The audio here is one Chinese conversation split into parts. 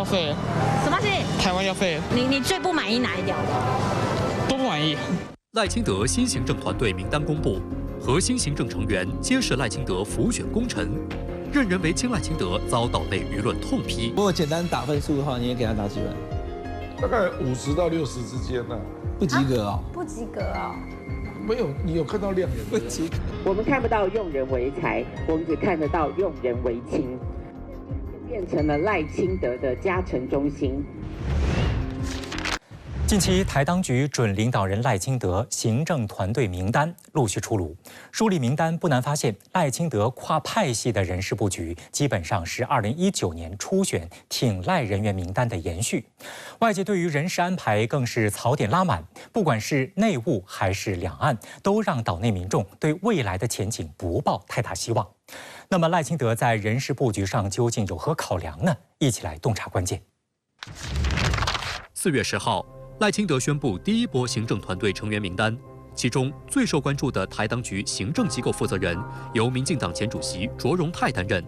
废了。什么东西？台湾要废了。你最不满意哪一条？都不满意。赖清德新行政团队名单公布，核心行政成员皆是赖清德辅选功臣，任人唯亲赖清德遭岛内舆论痛批。如果简单打分数的话，你也给他打几分？大概50到60之间呢。不及格哦。不及格哦。没有，你有看到亮眼？不及格。我们看不到用人唯才，我们只看得到用人唯亲，变成了赖清德的加成中心。近期，台当局准领导人赖清德行政团队名单陆续出炉。梳理名单，不难发现，赖清德跨派系的人事布局基本上是2019年初选挺赖人员名单的延续。外界对于人事安排更是槽点拉满，不管是内务还是两岸，都让岛内民众对未来的前景不抱太大希望。那么，赖清德在人事布局上究竟有何考量呢？一起来洞察关键。4月10号。赖清德宣布第一波行政团队成员名单，其中最受关注的台当局行政机构负责人由民进党前主席卓荣泰担任，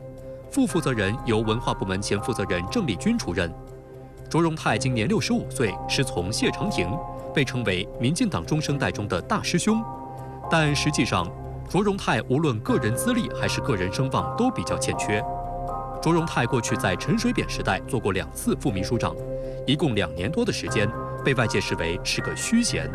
副负责人由文化部门前负责人郑丽君出任。卓荣泰今年65岁，师从谢长廷，被称为民进党中生代中的大师兄。但实际上，卓荣泰无论个人资历还是个人声望都比较欠缺。卓荣泰过去在陈水扁时代做过2次副秘书长，一共2年多的时间，被外界视为是个虚衔。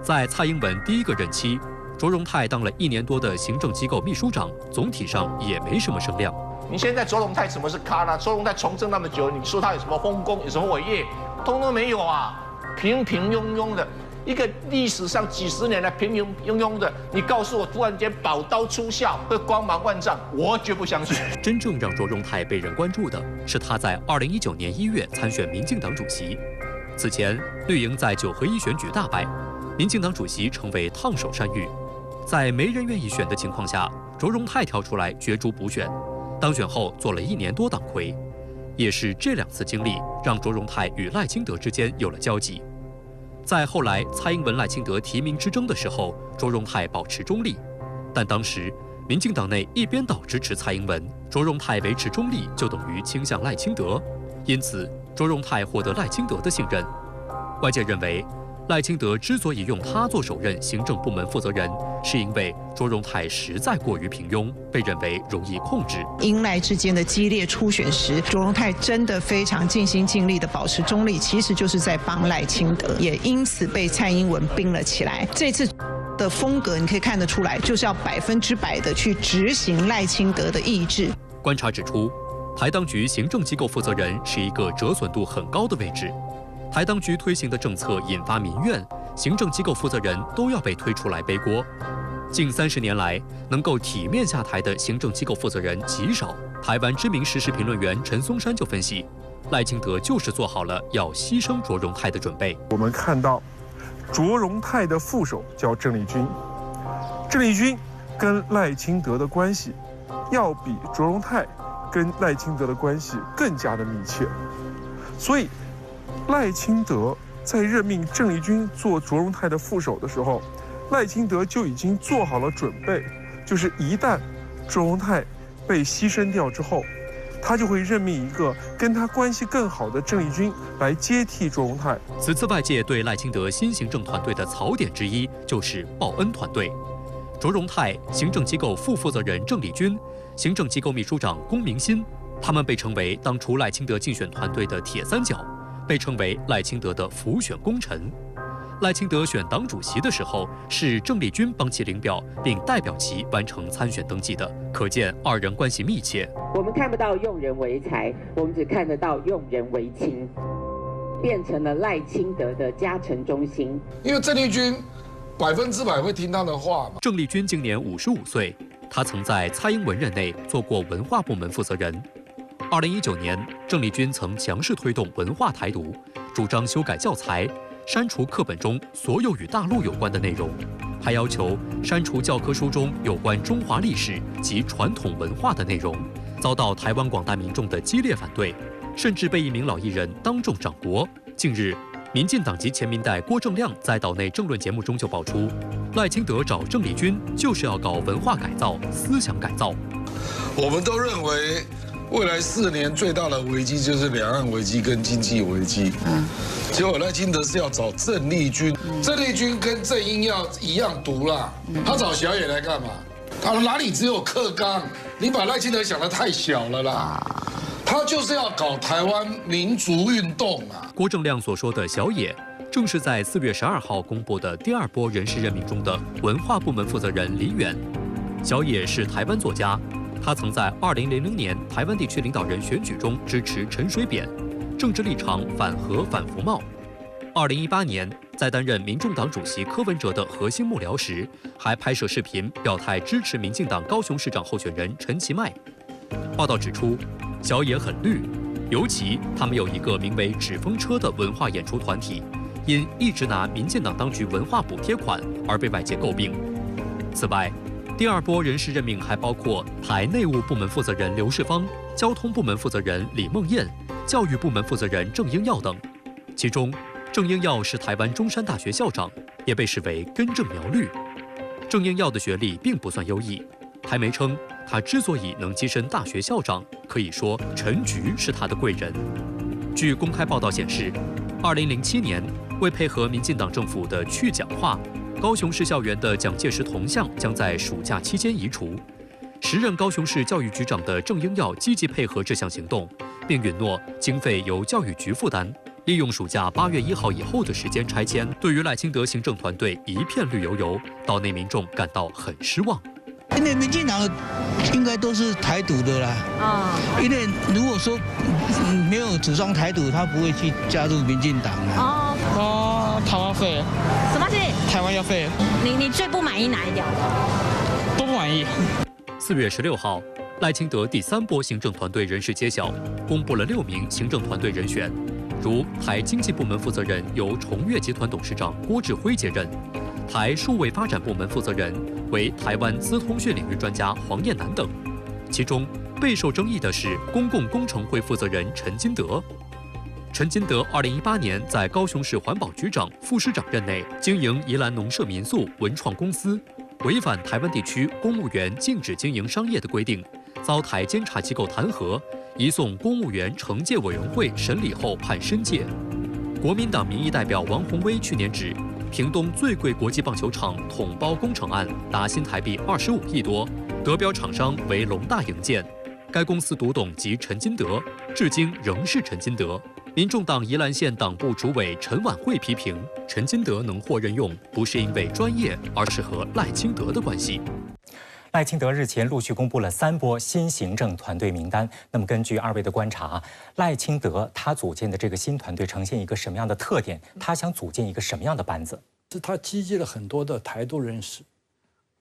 在蔡英文第1个任期，卓荣泰当了1年多的行政机构秘书长，总体上也没什么声量。你现在卓荣泰什么是咖呢？卓荣泰从政那么久，你说他有什么丰功，有什么伟业，通通没有啊，平平庸庸的。一个历史上几十年来平平庸庸的，你告诉我突然间宝刀出鞘会光芒万丈，我绝不相信。真正让卓荣泰被人关注的是他在2019年1月参选民进党主席。此前，绿营在9合1选举大败，民进党主席成为烫手山芋。在没人愿意选的情况下，卓荣泰跳出来角逐补选，当选后做了1年多党魁。也是这2次经历，让卓荣泰与赖清德之间有了交集。在后来蔡英文赖清德提名之争的时候，卓荣泰保持中立，但当时民进党内一边倒支持蔡英文，卓荣泰维持中立就等于倾向赖清德，因此卓荣泰获得赖清德的信任。外界认为，赖清德之所以用他做首任行政部门负责人，是因为卓荣泰实在过于平庸，被认为容易控制。英赖之间的激烈初选时，卓荣泰真的非常尽心尽力的保持中立，其实就是在帮赖清德，也因此被蔡英文冰了起来。这次的风格你可以看得出来，就是要100%的去执行赖清德的意志。观察指出，台当局行政机构负责人是一个折损度很高的位置。台当局推行的政策引发民怨，行政机构负责人都要被推出来背锅。近30年来，能够体面下台的行政机构负责人极少。台湾知名时事评论员陈松山就分析，赖清德就是做好了要牺牲卓荣泰的准备。我们看到，卓荣泰的副手叫郑丽君，郑丽君跟赖清德的关系，要比卓荣泰跟赖清德的关系更加的密切，所以赖清德在任命郑丽君做卓荣泰的副手的时候，赖清德就已经做好了准备，就是一旦卓荣泰被牺牲掉之后，他就会任命一个跟他关系更好的郑丽君来接替卓荣泰。此次外界对赖清德新行政团队的槽点之一就是报恩团队。卓荣泰、行政机构副负责人郑丽君、行政机构秘书长龚明鑫，他们被称为当初赖清德竞选团队的铁三角，被称为赖清德的辅选功臣。赖清德选党主席的时候，是郑丽君帮其领表，并代表其完成参选登记的，可见2人关系密切。我们看不到用人唯才，我们只看得到用人唯亲，变成了赖清德的加成中心。因为郑丽君100%会听他的话嘛。郑丽君今年55岁，她曾在蔡英文任内做过文化部门负责人。2019年，郑丽君曾强势推动文化台独，主张修改教材，删除课本中所有与大陆有关的内容，还要求删除教科书中有关中华历史及传统文化的内容，遭到台湾广大民众的激烈反对，甚至被一名老艺人当众掌掴。近日，民进党籍前民代郭正亮在岛内政论节目中就爆出，赖清德找郑丽君就是要搞文化改造、思想改造。我们都认为未来4年最大的危机就是两岸危机跟经济危机。结果赖清德是要找郑丽君，郑丽君跟郑英耀一样毒啦，他找小野来干嘛？他哪里只有克刚？你把赖清德想得太小了啦。他就是要搞台湾民族运动啊！郭正亮所说的小野，正是在4月12号公布的第2波人事任命中的文化部门负责人李远。小野是台湾作家，他曾在2000年台湾地区领导人选举中支持陈水扁，政治立场反核反服贸。2018年，在担任民众党主席柯文哲的核心幕僚时，还拍摄视频表态支持民进党高雄市长候选人陈其迈。报道指出，小野很绿，尤其他们有一个名为“纸风车”的文化演出团体，因一直拿民进党当局文化补贴款而被外界诟病。此外，第2波人事任命还包括台内务部门负责人刘世芳、交通部门负责人李梦燕、教育部门负责人郑英耀等。其中，郑英耀是台湾中山大学校长，也被视为根正苗绿。郑英耀的学历并不算优异，台媒称他之所以能跻身大学校长，可以说陈菊是他的贵人。据公开报道显示，2007年为配合民进党政府的去蒋化，高雄市校园的蒋介石铜像将在暑假期间移除。时任高雄市教育局长的郑英耀积极配合这项行动，并允诺经费由教育局负担，利用暑假8月1号以后的时间拆迁。对于赖清德行政团队一片绿油油，岛内民众感到很失望。因为民进党应该都是台独的啦，因为如果说没有主张台独，他不会去加入民进党啊。台湾废了。什么是？台湾要废了。你最不满意哪一条？都不满意。4月16号，赖清德第3波行政团队人事揭晓，公布了6名行政团队人选，如台经济部门负责人由崇越集团董事长郭志辉接任，台数位发展部门负责人为台湾资通讯领域专家黄燕南等。其中备受争议的是公共工程会负责人陈金德。陈金德2018年在高雄市环保局长、副市长任内经营宜兰农舍民宿文创公司，违反台湾地区公务员禁止经营商业的规定，遭台监察机构弹劾，移送公务员惩戒委员会审理后判申诫。国民党民意代表王宏威去年指，屏东最贵国际棒球场统包工程案达新台币25亿多，得标厂商为龙大营建，该公司独董即陈金德，至今仍是陈金德。民众党宜兰县党部主委陈婉慧批评，陈金德能获任用，不是因为专业，而是和赖清德的关系。赖清德日前陆续公布了3波新行政团队名单。那么根据2位的观察，赖清德他组建的这个新团队呈现一个什么样的特点？他想组建一个什么样的班子？是他集结了很多的台独人士，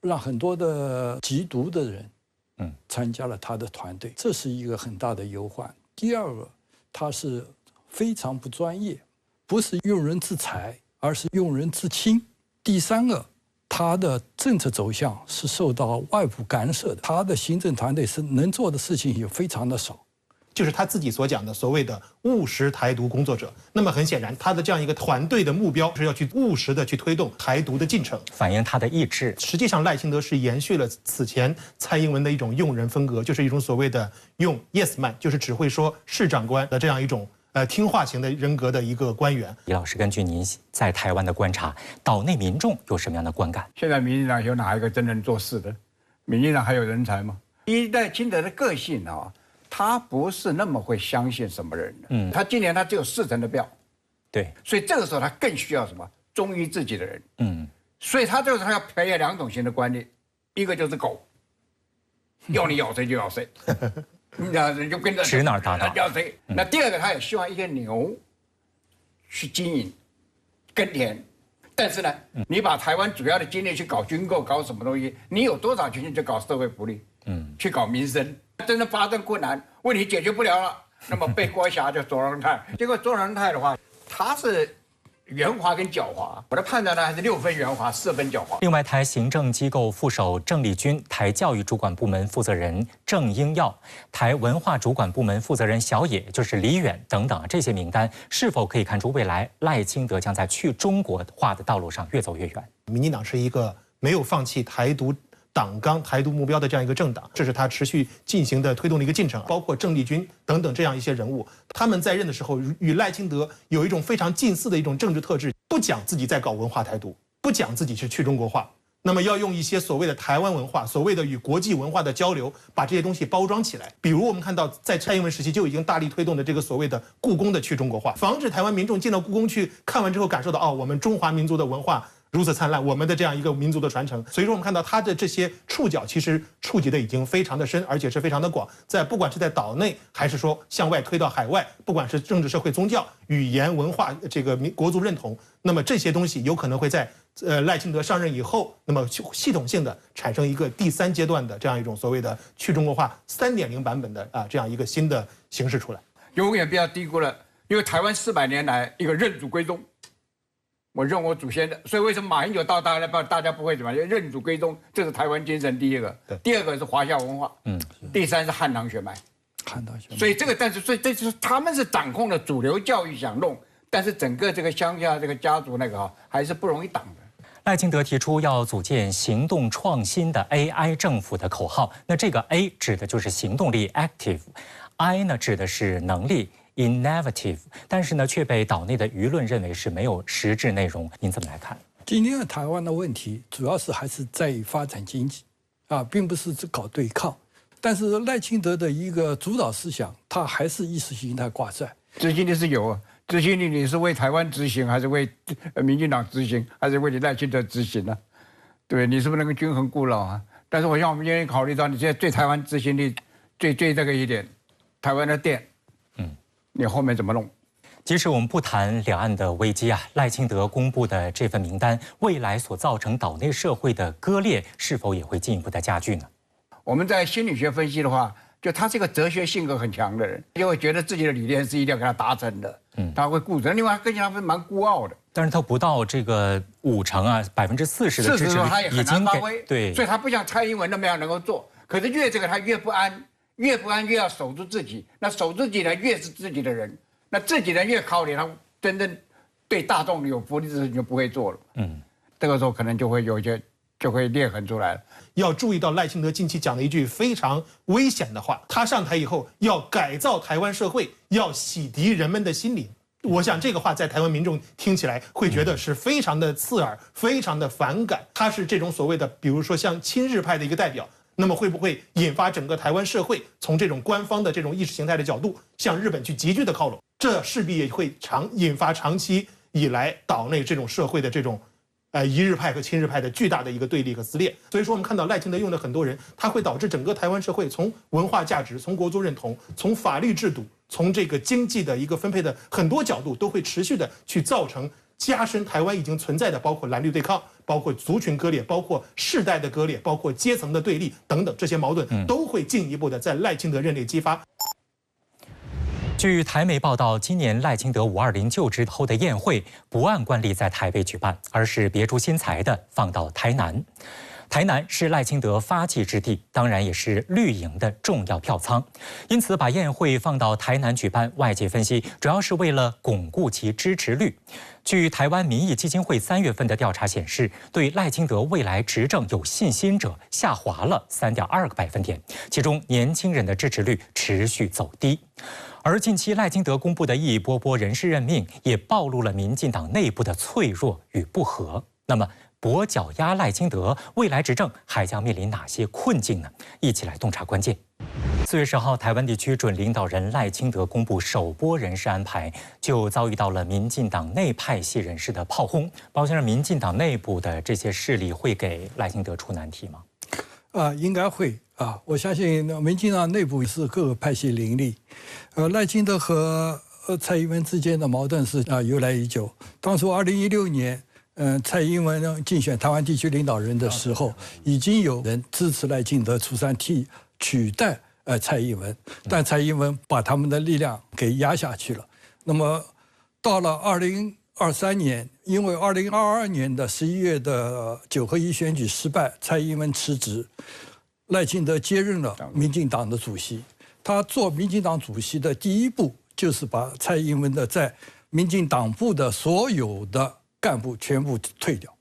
让很多的极独的人，参加了他的团队，这是一个很大的忧患。第2个，他是非常不专业，不是用人之才，而是用人之亲。第3个，他的政策走向是受到外部干涉的，他的行政团队是能做的事情也非常的少，就是他自己所讲的所谓的务实台独工作者。那么很显然，他的这样一个团队的目标是要去务实的去推动台独的进程，反映他的意志。实际上，赖清德是延续了此前蔡英文的一种用人风格，就是一种所谓的用 yes man， 就是只会说是长官的这样一种听话型的人格的一个官员。李老师，根据您在台湾的观察，岛内民众有什么样的观感？现在民进党有哪一个真正做事的？民进党还有人才吗？赖清德的个性啊，他不是那么会相信什么人的。他今年他只有40%的票，对，所以这个时候他更需要什么？忠于自己的人。所以他这个时候要培养2种型的观念，一个就是狗，要你咬谁就咬谁。你就跟着指哪儿打哪儿，要谁？那第2个，他也希望一个牛去经营耕田，但是呢，你把台湾主要的精力去搞军购，搞什么东西？你有多少精力去搞社会福利？去搞民生？真的发生困难，问题解决不了了，那么被关辖就周荣泰。结果周荣泰的话，他是圆滑跟狡猾，我的判断呢还是6分圆滑，4分狡猾。另外，台行政机构副手郑丽君、台教育主管部门负责人郑英耀、台文化主管部门负责人小野，就是李远等等这些名单，是否可以看出未来赖清德将在去中国化的道路上越走越远？民进党是一个没有放弃台独党纲台独目标的这样一个政党，这是他持续进行的推动的一个进程。包括郑丽君等等这样一些人物，他们在任的时候与赖清德有一种非常近似的一种政治特质，不讲自己在搞文化台独，不讲自己是去中国化。那么要用一些所谓的台湾文化，所谓的与国际文化的交流，把这些东西包装起来。比如我们看到，在蔡英文时期就已经大力推动的这个所谓的故宫的去中国化，防止台湾民众进到故宫去看完之后感受到，哦，我们中华民族的文化如此灿烂，我们的这样一个民族的传承。所以说我们看到它的这些触角其实触及的已经非常的深，而且是非常的广。不管是在岛内，还是说向外推到海外，不管是政治、社会、宗教、语言、文化这个国族认同，那么这些东西有可能会在赖清德上任以后，那么系统性的产生一个第3阶段的这样一种所谓的去中国化3.0版本的这样一个新的形式出来。永远不要低估了，因为台湾400年来一个认祖归宗，我认我祖先的，所以为什么马英九到大家不会怎么样？认祖归宗，这是台湾精神第一个。第二个是华夏文化，第3是汉唐血脉。所以这个，所以这就是他们是掌控了主流教育想弄，但是整个这个乡下这个家族那个还是不容易挡的。赖清德提出要组建行动创新的 AI 政府的口号，那这个 A 指的就是行动力 active，I 呢指的是能力 innovative， 但是呢却被岛内的舆论认为是没有实质内容。您怎么来看？今天台湾的问题主要是还是在于发展经济，并不是只搞对抗。但是赖清德的一个主导思想，他还是意识形态挂帅。执行力是有啊。执行力你是为台湾执行，还是为民进党执行，还是为你赖清德执行呢？对，你是不是能够均衡顾老啊？但是我想我们今天考虑到，你现在对台湾执行力最这个一点，台湾的电，你后面怎么弄？即使我们不谈两岸的危机赖清德公布的这份名单，未来所造成岛内社会的割裂，是否也会进一步的加剧呢？我们在心理学分析的话，就他是一个哲学性格很强的人，就会觉得自己的理念是一定要给他达成的，他会固执。另外，跟他们蛮孤傲的，但是他不到这个50%40%的支持率，他也很难发挥。对，所以他不像蔡英文那么样能够做。可是越这个他越不安，越不安越要守住自己。那守住自己呢，越是自己的人，那自己人越靠你，他真正对大众有福利的事情就不会做了。这个时候可能就会有一些。就会裂痕出来了。要注意到赖清德近期讲的一句非常危险的话，他上台以后要改造台湾社会，要洗涤人们的心灵。我想这个话在台湾民众听起来会觉得是非常的刺耳，非常的反感。他是这种所谓的，比如说像亲日派的一个代表，那么会不会引发整个台湾社会从这种官方的这种意识形态的角度向日本去急剧的靠拢？这势必也会引发长期以来岛内这种社会的这种。一日派和亲日派的巨大的一个对立和撕裂，所以说我们看到赖清德用的很多人，他会导致整个台湾社会从文化价值、从国族认同、从法律制度、从这个经济的一个分配的很多角度，都会持续的去造成加深台湾已经存在的包括蓝绿对抗、包括族群割裂、包括世代的割裂、包括阶层的对立等等这些矛盾，都会进一步的在赖清德任内激发。据台媒报道，今年赖清德520就职后的宴会不按惯例在台北举办，而是别出心裁的放到台南。台南是赖清德发迹之地，当然也是绿营的重要票仓，因此把宴会放到台南举办，外界分析主要是为了巩固其支持率。据台湾民意基金会3月份的调查显示，对赖清德未来执政有信心者下滑了3.2个百分点，其中年轻人的支持率持续走低。而近期赖清德公布的一波波人事任命，也暴露了民进党内部的脆弱与不和。那么，跛脚鸭赖清德未来执政还将面临哪些困境呢？一起来洞察关键。4月10号，台湾地区准领导人赖清德公布首波人事安排，就遭遇到了民进党内派系人士的炮轰。包先生，民进党内部的这些势力会给赖清德出难题吗？应该会我相信民进党内部是各个派系林立。赖清德和蔡英文之间的矛盾是由来已久。当初2016年，蔡英文竞选台湾地区领导人的时候，已经有人支持赖清德出山取代蔡英文，但蔡英文把他们的力量给压下去了。那么到了2023年，因为2022年的11月的9合1选举失败，蔡英文辞职，赖清德接任了民进党的主席。他做民进党主席的第一步，就是把蔡英文的在民进党部的所有的干部全部退掉，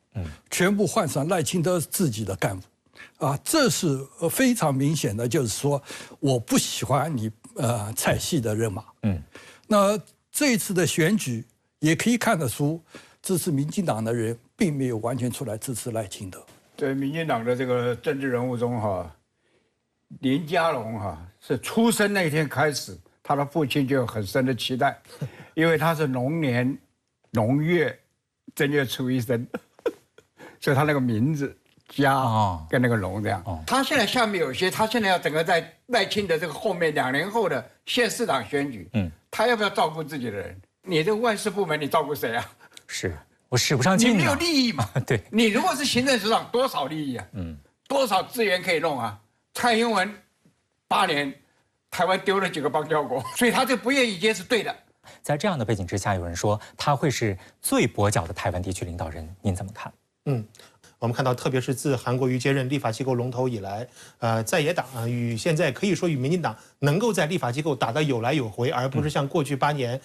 全部换上赖清德自己的干部。这是非常明显的，就是说我不喜欢你蔡系的人马。那这一次的选举也可以看得出，支持民进党的人并没有完全出来支持赖清德。在民进党的这个政治人物中林佳龙是出生那天开始，他的父亲就有很深的期待，因为他是龙年龙月正月初一生，所以他那个名字家跟那个龙这样。他现在下面有一些，他现在要整个在赖清德这个后面2年后的县市长选举，他要不要照顾自己的人？你这个外事部门你照顾谁啊？是我使不上劲，你没有利益嘛？对，你如果是行政首长，多少利益啊？多少资源可以弄啊？蔡英文8年，台湾丢了几个邦交国，所以他这不愿意接是对的。在这样的背景之下，有人说他会是最跛脚的台湾地区领导人，您怎么看？我们看到，特别是自韩国瑜接任立法机构龙头以来，在野党与现在可以说与民进党能够在立法机构打得有来有回，而不是像过去8年，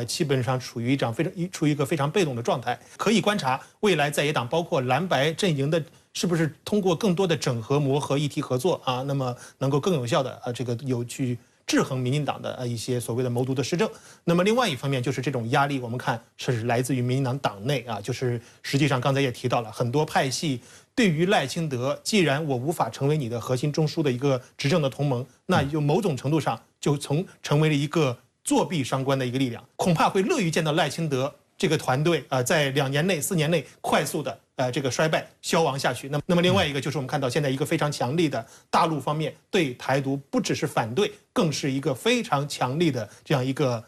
基本上处于一个非常被动的状态。可以观察未来在野党包括蓝白阵营的是不是通过更多的整合磨合、议题合作那么能够更有效的有去制衡民进党的一些所谓的谋独的施政。那么另外一方面就是这种压力，我们看是来自于民进党党内就是实际上刚才也提到了很多派系对于赖清德，既然我无法成为你的核心中枢的一个执政的同盟，那就某种程度上就成为了一个作弊相关的一个力量，恐怕会乐于见到赖清德这个团队在2年内、4年内快速的这个衰败消亡下去。那么另外一个就是我们看到现在一个非常强力的大陆方面对台独不只是反对，更是一个非常强力的这样一个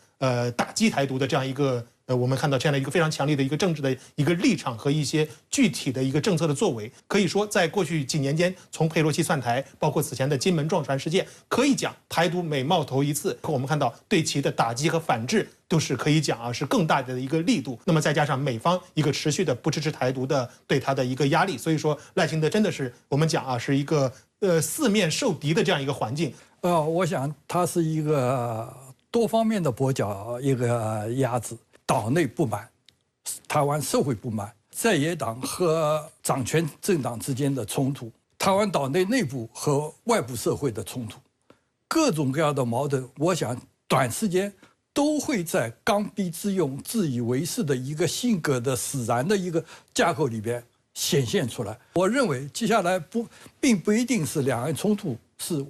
打击台独的这样一个我们看到这样的一个非常强力的一个政治的一个立场和一些具体的一个政策的作为。可以说在过去几年间，从佩洛西窜台，包括此前的金门撞船事件，可以讲台独每冒头一次，我们看到对其的打击和反制都是可以讲是更大的一个力度。那么再加上美方一个持续的不支持台独的对他的一个压力，所以说赖清德真的是我们讲是一个四面受敌的这样一个环境。我想他是一个多方面的跛脚一个鸭子。岛内不满，台湾社会不满，在野党和掌权政党之间的冲突，台湾岛内内部和外部社会的冲突，各种各样的矛盾，我想短时间都会在刚愎自用、自以为是的一个性格的使然的一个架构里边显现出来。我认为接下来并不一定是两岸冲突是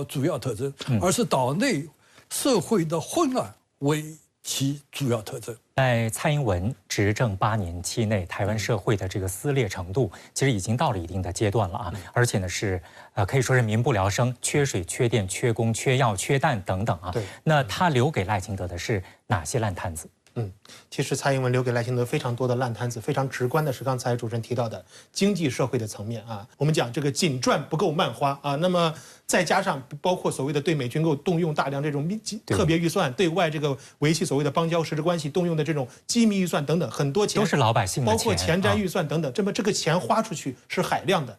主要特征，而是岛内社会的混乱为其主要特征。在蔡英文执政8年期内，台湾社会的这个撕裂程度，其实已经到了一定的阶段了而且呢是可以说是民不聊生，缺水、缺电、缺工、缺药、缺蛋等等对，那他留给赖清德的是哪些烂摊子？其实蔡英文留给赖清德非常多的烂摊子，非常直观的是刚才主持人提到的经济社会的层面我们讲这个仅赚不够慢花那么再加上包括所谓的对美军购动用大量这种特别预算，对外这个维系所谓的邦交实质关系动用的这种机密预算等等，很多钱都是老百姓的钱，包括前瞻预算等等，这么这个钱花出去是海量的，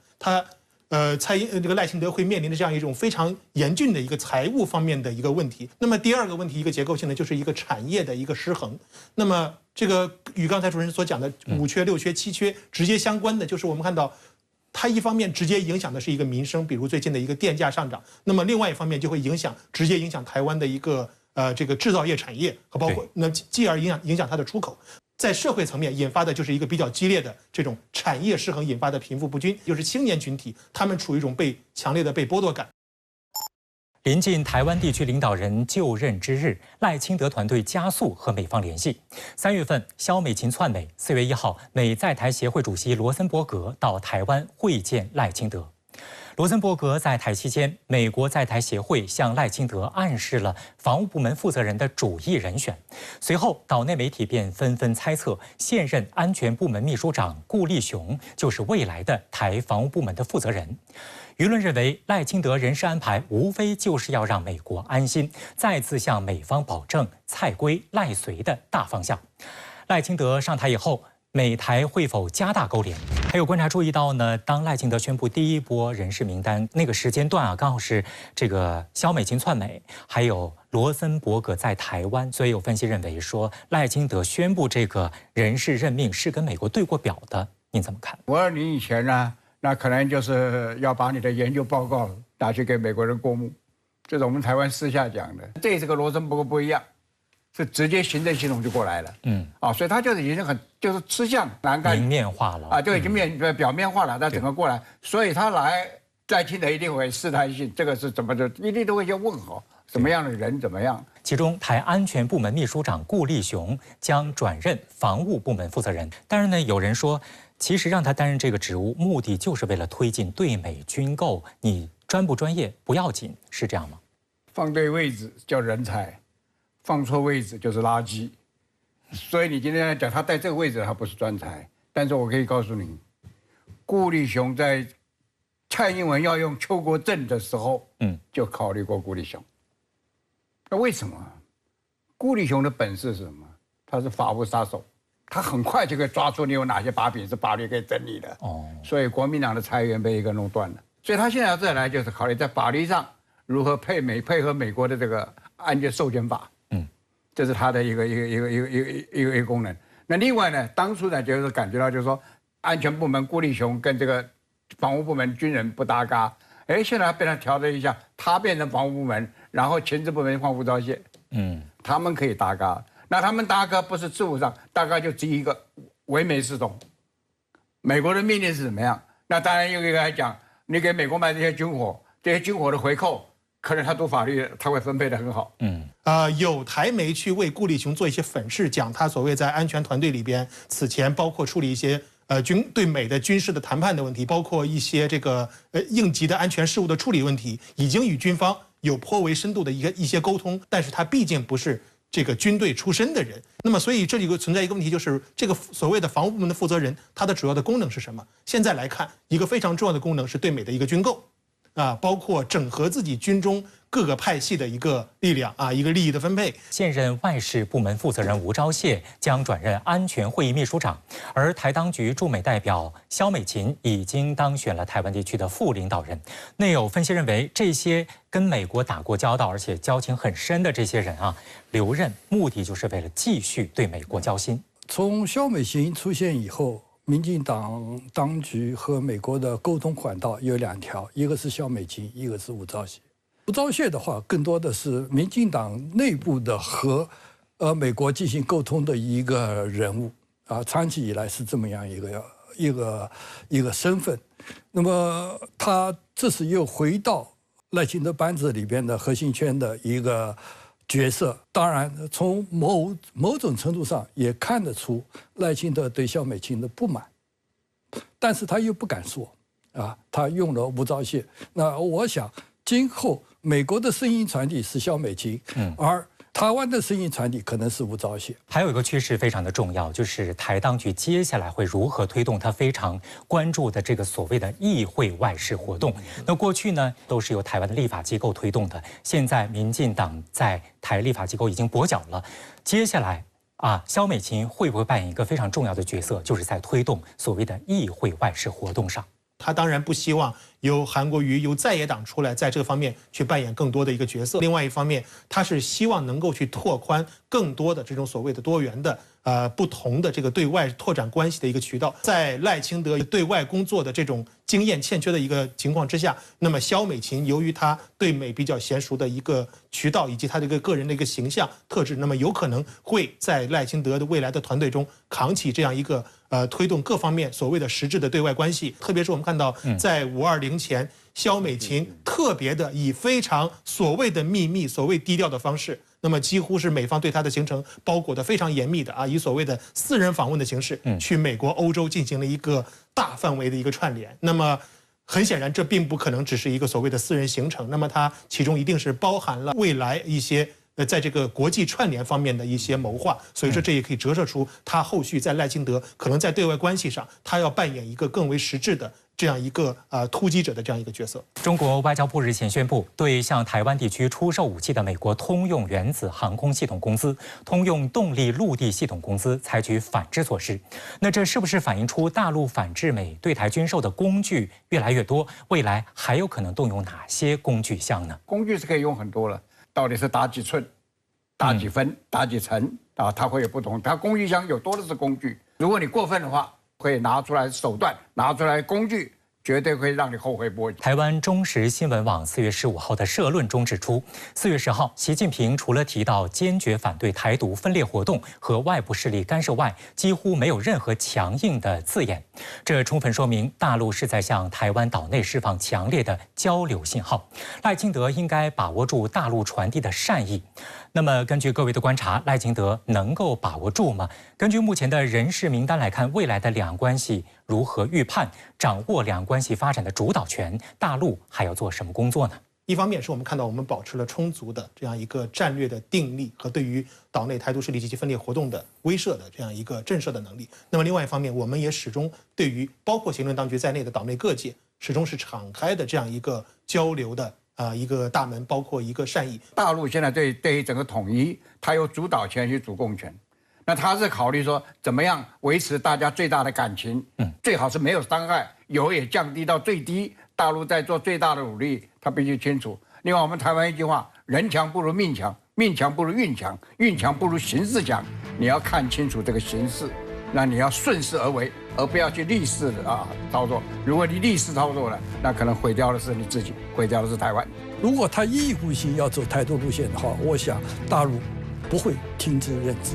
这个赖清德会面临的这样一种非常严峻的一个财务方面的一个问题。那么第二个问题，一个结构性的就是一个产业的一个失衡。那么这个与刚才主持人所讲的5缺、6缺、7缺直接相关的，就是我们看到它一方面直接影响的是一个民生，比如最近的一个电价上涨，那么另外一方面就会直接影响台湾的一个这个制造业产业和包括那继而影响它的出口。在社会层面引发的就是一个比较激烈的这种产业失衡引发的贫富不均，就是青年群体他们处于一种强烈的被剥夺感。临近台湾地区领导人就任之日，赖清德团队加速和美方联系。3月份，萧美琴窜美；4月1号，美在台协会主席罗森伯格到台湾会见赖清德。罗森伯格在台期间，美国在台协会向赖清德暗示了防务部门负责人的主意人选。随后，岛内媒体便纷纷猜测，现任安全部门秘书长顾立雄就是未来的台防务部门的负责人。舆论认为，赖清德人事安排无非就是要让美国安心，再次向美方保证蔡归赖随的大方向。赖清德上台以后，美台会否加大勾连？还有观察注意到呢，当赖清德宣布第一波人事名单那个时间段刚好是这个萧美琴窜美，还有罗森伯格在台湾，所以有分析认为说，赖清德宣布这个人事任命是跟美国对过表的，您怎么看？520以前呢，那可能就是要把你的研究报告拿去给美国人过目，这是我们台湾私下讲的。这次跟罗森伯格不一样，是直接行政系统就过来了。所以他就是已经就是吃相难看，明面化了就已经表面化了，他整个过来，所以他来赖清德一定会试探性，这个是怎么的，一定都会先问好，什么样的人怎么样。其中，台安全部门秘书长顾立雄将转任防务部门负责人。但是呢，有人说，其实让他担任这个职务，目的就是为了推进对美军购。你专不专业不要紧，是这样吗？放对位置叫人才，放错位置就是垃圾。所以你今天来讲，他在这个位置他不是专才，但是我可以告诉你，顾立雄在蔡英文要用邱国正的时候，就考虑过顾立雄。那为什么？顾立雄的本事是什么？他是法务杀手。他很快就可以抓住你有哪些把柄是法律可以整理的。所以国民党的裁员被一个弄断了。所以他现在要再来就是考虑在法律上如何配合美国的这个案件授权法。这是他的一个功能。那另外呢，当初呢就是感觉到就是说，安全部门顾立雄跟这个防务部门军人不搭嘎。现在被他调整一下，他变成防务部门，然后前置部门换吴钊燮。他们可以搭嘎。那他们搭嘎不是事务上，大概就只一个唯美系统。美国的命令是怎么样？那当然又一个来讲，你给美国卖这些军火，这些军火的回扣，可能他读法律他会分配得很好。有台媒去为顾立雄做一些粉饰，讲他所谓在安全团队里边，此前包括处理一些对美的军事的谈判的问题，包括一些这个应急的安全事务的处理问题，已经与军方有颇为深度的一些沟通，但是他毕竟不是这个军队出身的人，那么所以这里存在一个问题，就是这个所谓的防务部门的负责人，他的主要的功能是什么？现在来看，一个非常重要的功能是对美的一个军购，包括整合自己军中各个派系的一个力量一个利益的分配。现任外事部门负责人吴钊燮将转任安全会议秘书长，而台当局驻美代表萧美琴已经当选了台湾地区的副领导人。内有分析认为，这些跟美国打过交道而且交情很深的这些人留任目的就是为了继续对美国交心。从萧美琴出现以后，民进党当局和美国的沟通管道有2条，一个是萧美琴，一个是吴钊燮。吴钊燮的话，更多的是民进党内部的和美国进行沟通的一个人物长期以来是这么样一个身份。那么他这次又回到赖清德班子里边的核心圈的一个角色，当然从某种程度上也看得出赖清德对萧美琴的不满，但是他又不敢说他用了吴钊燮。那我想今后美国的声音传递是萧美琴，而台湾的声音传递可能是吴钊燮。还有一个趋势非常的重要，就是台当局接下来会如何推动他非常关注的这个所谓的议会外事活动。那过去呢都是由台湾的立法机构推动的，现在民进党在台立法机构已经跛脚了，接下来萧美琴会不会扮演一个非常重要的角色，就是在推动所谓的议会外事活动上？他当然不希望由韩国瑜由在野党出来在这个方面去扮演更多的一个角色。另外一方面，他是希望能够去拓宽更多的这种所谓的多元的不同的这个对外拓展关系的一个渠道。在赖清德对外工作的这种经验欠缺的一个情况之下，那么萧美琴由于他对美比较娴熟的一个渠道以及他的一个个人的一个形象特质，那么有可能会在赖清德的未来的团队中扛起这样一个推动各方面所谓的实质的对外关系。特别是我们看到在520前，萧美琴特别的以非常所谓的秘密、所谓低调的方式，那么几乎是美方对他的行程包裹的非常严密的以所谓的私人访问的形式去美国、欧洲进行了一个大范围的一个串联。那么很显然，这并不可能只是一个所谓的私人行程，那么它其中一定是包含了未来一些在这个国际串联方面的一些谋划。所以说，这也可以折射出他后续在赖清德可能在对外关系上，他要扮演一个更为实质的这样一个突击者的这样一个角色。中国外交部日前宣布，对向台湾地区出售武器的美国通用原子航空系统公司、通用动力陆地系统公司采取反制措施。那这是不是反映出大陆反制美对台军售的工具越来越多？未来还有可能动用哪些工具项呢？工具是可以用很多了，到底是打几寸、打几分、打几层它会有不同。它工具箱有多的是工具，如果你过分的话，会拿出来手段，拿出来工具，绝对会让你后悔莫及。台湾中时新闻网4月15号的社论中指出，4月10号，习近平除了提到坚决反对台独分裂活动和外部势力干涉外，几乎没有任何强硬的字眼。这充分说明大陆是在向台湾岛内释放强烈的交流信号。赖清德应该把握住大陆传递的善意。那么，根据各位的观察，赖清德能够把握住吗？根据目前的人事名单来看，未来的两岸关系如何预判？掌握两岸关系发展的主导权，大陆还要做什么工作呢？一方面是我们看到我们保持了充足的这样一个战略的定力和对于岛内台独势力及其分裂活动的威慑的这样一个震慑的能力。那么另外一方面，我们也始终对于包括行政当局在内的岛内各界始终是敞开的这样一个交流的一个大门，包括一个善意。大陆现在对于整个统一，它有主导权与主控权。那他是考虑说怎么样维持大家最大的感情，最好是没有伤害，有也降低到最低。大陆在做最大的努力，他必须清楚。另外，我们台湾一句话：人强不如命强，命强不如运强，运强不如形势强。你要看清楚这个形势，那你要顺势而为，而不要去逆势的操作。如果你逆势操作了，那可能毁掉的是你自己，毁掉的是台湾。如果他一意孤行要走台独路线的话，我想大陆不会听之任之。